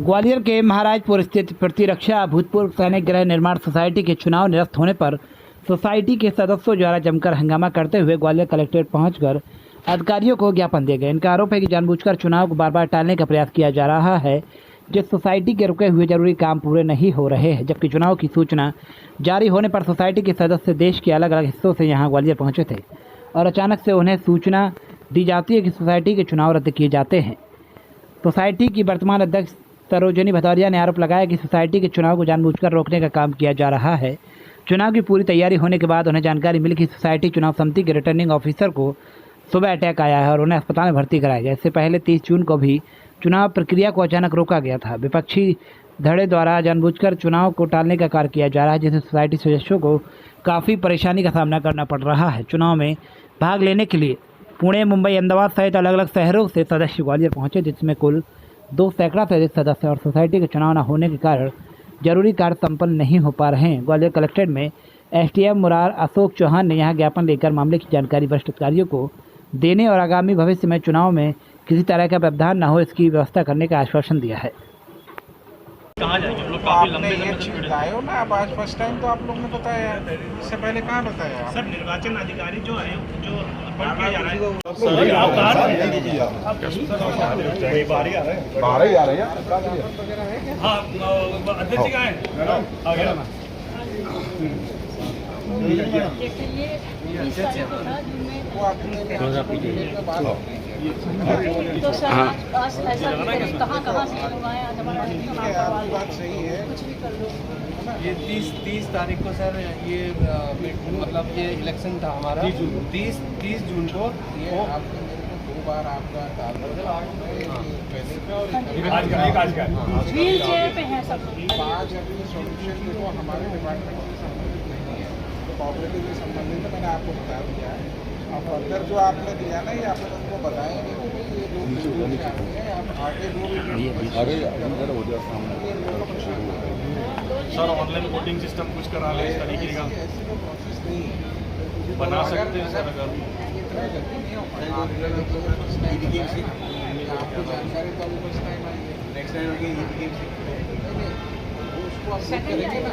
ग्वालियर के महाराजपुर स्थित प्रतिरक्षा भूतपूर्व सैनिक गृह निर्माण सोसाइटी के चुनाव निरस्त होने पर सोसाइटी के सदस्यों द्वारा जमकर हंगामा करते हुए ग्वालियर कलेक्ट्रेट पहुंचकर अधिकारियों को ज्ञापन दिए गए। इनका आरोप है कि जानबूझकर चुनाव को बार बार टालने का प्रयास किया जा रहा है, जिस सोसाइटी के रुके हुए जरूरी काम पूरे नहीं हो रहे हैं। जबकि चुनाव की सूचना जारी होने पर सोसाइटी के सदस्य देश के अलग अलग हिस्सों से यहाँ ग्वालियर पहुँचे थे और अचानक से उन्हें सूचना दी जाती है कि सोसाइटी के चुनाव रद्द किए जाते हैं। सोसाइटी की वर्तमान अध्यक्ष सरोजिनी भदौरिया ने आरोप लगाया कि सोसाइटी के चुनाव को जानबूझकर रोकने का काम किया जा रहा है। चुनाव की पूरी तैयारी होने के बाद उन्हें जानकारी मिली कि सोसाइटी चुनाव समिति के रिटर्निंग ऑफिसर को सुबह अटैक आया है और उन्हें अस्पताल में भर्ती कराया गया। इससे पहले 30 जून को भी चुनाव प्रक्रिया को अचानक रोका गया था। विपक्षी धड़े द्वारा जानबूझकर चुनाव को टालने का कार्य किया जा रहा है, जिससे सोसाइटी सदस्यों को काफ़ी परेशानी का सामना करना पड़ रहा है। चुनाव में भाग लेने के लिए पुणे, मुंबई, अहमदाबाद सहित अलग अलग शहरों से सदस्य ग्वालियर पहुंचे, जिसमें कुल 2 सैकड़ा से अधिक सदस्य और सोसाइटी के चुनाव न होने के कारण जरूरी कार्य संपन्न नहीं हो पा रहे हैं। ग्वालियर कलेक्ट्रेट में एसडीएम मुरार अशोक चौहान ने यहां ज्ञापन लेकर मामले की जानकारी वरिष्ठ अधिकारियों को देने और आगामी भविष्य में चुनाव में किसी तरह का व्यवधान न हो, इसकी व्यवस्था करने का आश्वासन दिया है। कहाँ जाएंगे लोग? काफी लंबे बताए हो ना, आप आज फर्स्ट टाइम तो आप लोग ने बताया, इससे पहले कहाँ बताया? सर निर्वाचन अधिकारी जो है जो अपॉइंट किया जा रहा है, सर आप बाहर ही आ रहे हैं। हाँ अध्यक्ष जी कहाँ हैं? तो सर आज ऐसा कहाँ से लोग आए? बात सही है, कुछ भी कर लो। ये 30 तारीख को सर ये मतलब ये इलेक्शन था हमारा 30 जून को। ये आपने मेरे को 2 बार आपका व्हील चेयर पे हैं सब लोग। 5 अभी सोल्यूशन देखो हमारे डिपार्टमेंट से संबंधित नहीं है, तो कोऑपरेटिव से संबंधित है, मैंने आपको बता दिया है। अब अंदर जो आपने दिया ना, ये आपने उनको बताएंगे कि ये जो आप आगे जो सर ऑनलाइन वोटिंग सिस्टम कुछ करा ले, इस तरीके का ऐसी कोई प्रोसेस नहीं है, बना सकते हैं सर। अगर इतना जल्दी नहीं हो पाएगा, आपको जानकारी तो अभी कुछ टाइम आई है, नेक्स्ट टाइम उसको आप करेंगे ना।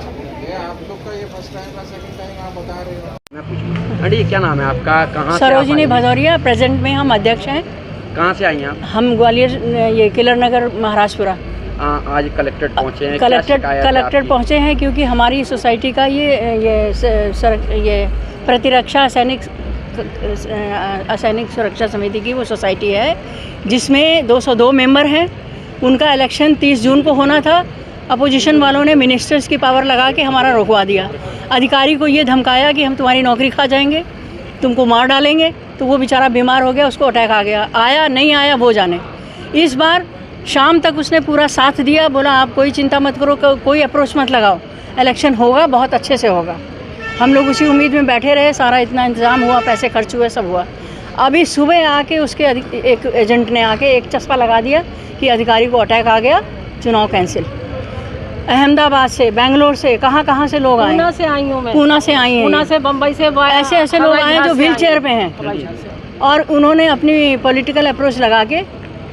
आप लोग का ये फर्स्ट टाइम का सेकंड टाइम आप बता रहे हो। आंटी क्या नाम है आपका? कहाँ? सरोजिनी भदौरिया, प्रेजेंट में हम अध्यक्ष हैं। कहाँ से आई हैं आप? हम ग्वालियर ये किलर नगर महाराजपुरा। आज कलेक्ट्रेट पहुँचे हैं। कलेक्ट्रेट पहुँचे हैं क्योंकि हमारी सोसाइटी का ये प्रतिरक्षा असैनिक सुरक्षा समिति की वो सोसाइटी है, जिसमें 202 मेंबर हैं। उनका इलेक्शन 30 जून को होना था। अपोजिशन वालों ने मिनिस्टर्स की पावर लगा के हमारा रोकवा दिया। अधिकारी को ये धमकाया कि हम तुम्हारी नौकरी खा जाएंगे, तुमको मार डालेंगे। तो वो बेचारा बीमार हो गया, उसको अटैक आ गया। आया नहीं आया वो जाने। इस बार शाम तक उसने पूरा साथ दिया, बोला आप कोई चिंता मत करो, कोई अप्रोच मत लगाओ, इलेक्शन होगा, बहुत अच्छे से होगा। हम लोग उसी उम्मीद में बैठे रहे। सारा इतना इंतज़ाम हुआ, पैसे खर्च हुए, सब हुआ। अभी सुबह आके उसके एक एजेंट ने आके एक चस्पा लगा दिया कि अधिकारी को अटैक आ गया, चुनाव कैंसिल। अहमदाबाद से, बेंगलोर से, कहाँ से लोग आए। पूना से आई हूँ मैं। पूना से आई हैं। पूना से, बम्बई से, ऐसे लोग आए हैं जो व्हील चेयर पे हैं। और उन्होंने अपनी पॉलिटिकल अप्रोच लगा के,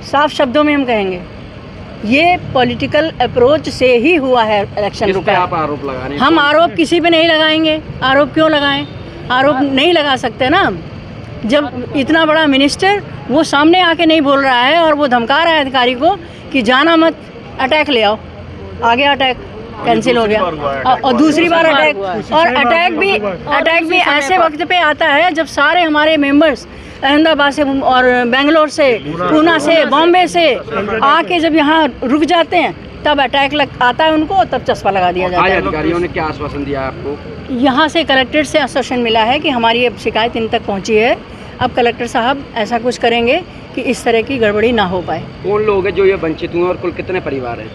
साफ शब्दों में हम कहेंगे, ये पॉलिटिकल अप्रोच से ही हुआ है इलेक्शन रुका। आप आरोप लगा रहे हैं? हम आरोप किसी पे नहीं लगाएंगे। आरोप क्यों लगाएं? आरोप नहीं लगा सकते ना। जब इतना बड़ा मिनिस्टर वो सामने आके नहीं बोल रहा है और वो धमका रहा है अधिकारी को कि जाना मत, अटैक ले आओ। आ गया अटैक, कैंसिल हो गया। और दूसरी बार अटैक। और अटैक भी ऐसे वक्त पे आता है जब सारे हमारे मेंबर्स अहमदाबाद से और बेंगलोर से, पूना से, बॉम्बे से आके जब यहाँ रुक जाते हैं, तब अटैक आता है उनको, तब चस्पा लगा दिया जाता है। अधिकारियों ने क्या आश्वासन दिया आपको? यहाँ से कलेक्ट्रेट से आश्वासन मिला है कि हमारी अब शिकायत इन तक पहुँची है। अब कलेक्टर साहब ऐसा कुछ करेंगे कि इस तरह की गड़बड़ी ना हो पाए। कौन लोग हैं जो ये वंचित हुए और कुल कितने परिवार हैं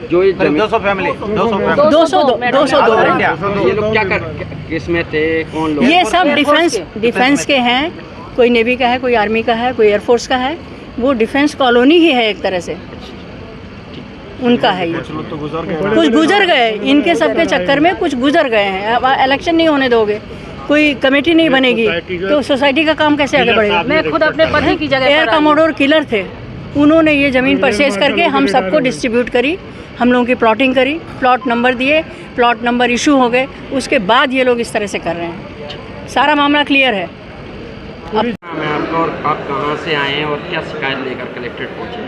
जो ये 200 फैमिली? 202। ये लोग क्या किस में थे? कौन लोग? ये सब डिफेंस के हैं। कोई नेवी का है, कोई आर्मी का है, कोई एयरफोर्स का है। वो डिफेंस कॉलोनी ही है एक तरह से, उनका है। ये कुछ गुजर गए, इनके सबके चक्कर में कुछ गुजर गए हैं। अब इलेक्शन नहीं होने दोगे, कोई कमेटी नहीं बनेगी तो सोसाइटी का काम कैसे आगे बढ़ेगा? मैं खुद अपने पति की जगह एयर कमोडोर किलर थे, उन्होंने ये ज़मीन परचेज करके हम सबको डिस्ट्रीब्यूट करी, हम लोगों की प्लॉटिंग करी, प्लॉट नंबर दिए, प्लॉट नंबर इशू हो गए, उसके बाद ये लोग इस तरह से कर रहे हैं। सारा मामला क्लियर है। मैं आपका, और आप कहाँ से आए हैं और क्या शिकायत लेकर कलेक्ट्रेट पहुँचे?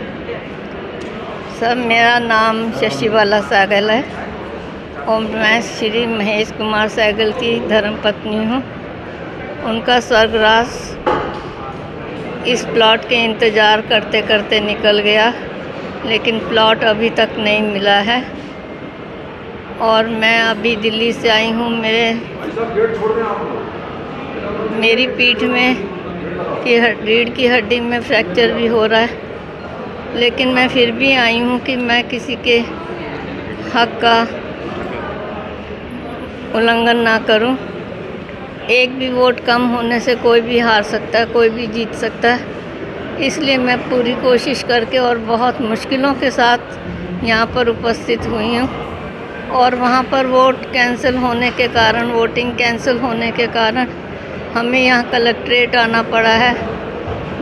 सर, मेरा नाम शशिबाला सहगल है और मैं श्री महेश कुमार सहगल की धर्मपत्नी हूँ। उनका स्वर्गवास इस प्लॉट के इंतज़ार करते करते निकल गया, लेकिन प्लॉट अभी तक नहीं मिला है। और मैं अभी दिल्ली से आई हूँ। मेरी पीठ में रीढ़ की हड्डी में फ्रैक्चर भी हो रहा है, लेकिन मैं फिर भी आई हूँ कि मैं किसी के हक का उल्लंघन ना करूँ। एक भी वोट कम होने से कोई भी हार सकता है, कोई भी जीत सकता है। इसलिए मैं पूरी कोशिश करके और बहुत मुश्किलों के साथ यहाँ पर उपस्थित हुई हूँ। और वहाँ पर वोटिंग कैंसिल होने के कारण हमें यहाँ कलेक्ट्रेट आना पड़ा है।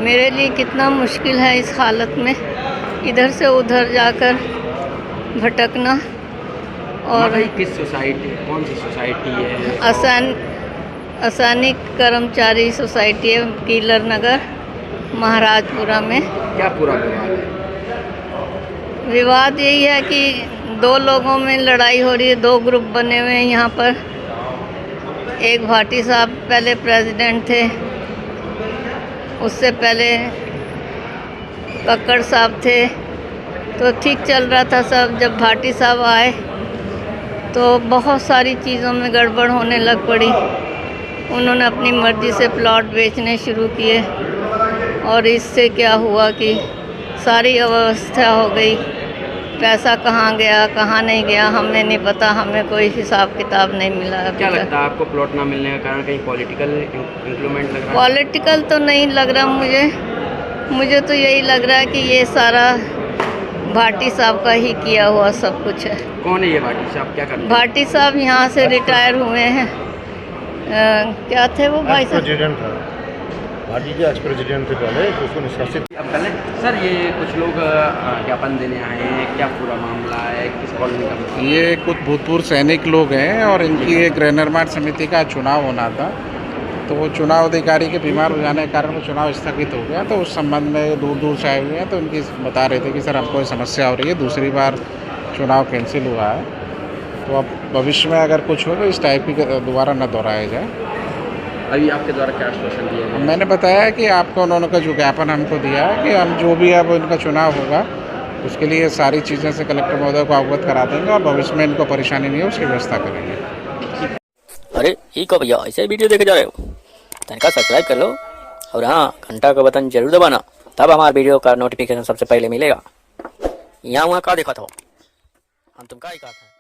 मेरे लिए कितना मुश्किल है इस हालत में इधर से उधर जाकर भटकना। और किस सोसाइटी, कौन सी सोसाइटी है? असैनिक कर्मचारी सोसाइटी है, कीलर नगर, महाराजपुरा में। क्या पूरा विवाद है? विवाद यही है कि दो लोगों में लड़ाई हो रही है, दो ग्रुप बने हुए हैं यहाँ पर। एक भाटी साहब पहले प्रेसिडेंट थे, उससे पहले कक्कड़ साहब थे, तो ठीक चल रहा था सब। जब भाटी साहब आए तो बहुत सारी चीज़ों में गड़बड़ होने लग पड़ी। उन्होंने अपनी मर्ज़ी से प्लॉट बेचने शुरू किए और इससे क्या हुआ कि सारी अव्यवस्था हो गई। पैसा कहाँ गया, कहाँ नहीं गया, हमें नहीं पता। हमें कोई हिसाब किताब नहीं मिला अभी तक। क्या लगता है आपको प्लॉट ना मिलने का कारण कहीं पॉलिटिकल इंक्लूमेंट लग रहा है? पॉलिटिकल तो नहीं लग रहा मुझे तो यही लग रहा है कि ये सारा भाटी साहब का ही किया हुआ सब कुछ है। कौन है ये भाटी साहब, क्या करते हैं? भाटी साहब यहाँ से रिटायर हुए हैं। क्या थे वो भाई साहब? प्रेसिडेंट था भाटी जी, एक्स प्रेसिडेंट थे पहले, तो उसको निष्कासित। अब पहले सर, ये कुछ लोग ज्ञापन देने आए हैं, क्या पूरा मामला है, किस कॉलोनी का? ये कुछ भूतपूर्व सैनिक लोग हैं और इनकी एक गृह निर्माण समिति का चुनाव होना था, तो वो चुनाव अधिकारी के बीमार हो जाने के कारण वो चुनाव स्थगित हो गया। तो उस संबंध में दूर दूर से आए हुए हैं, तो उनकी बता रहे थे कि सर हमको समस्या हो रही है, दूसरी बार चुनाव कैंसिल हुआ है, तो अब भविष्य में अगर कुछ हो तो इस टाइप की दोबारा न दोहराया जाए। अभी आपके द्वारा क्या आश्वासन दिया गया? मैंने बताया कि आपको उन्होंने का जो ज्ञापन हमको दिया है कि हम जो भी अब इनका चुनाव होगा उसके लिए सारी चीज़ें से कलेक्टर महोदय को अवगत करा देंगे और भविष्य में इनको परेशानी नहीं हो उसकी व्यवस्था करेंगे। अरे ये को भैया, ऐसे वीडियो देखे जा रहे हो? तनिका सब्सक्राइब कर लो और हाँ, घंटा का बटन जरूर दबाना, तब हमारे वीडियो का नोटिफिकेशन सबसे पहले मिलेगा। यहाँ वहाँ का देखा था हम, तुम का ही कहा था।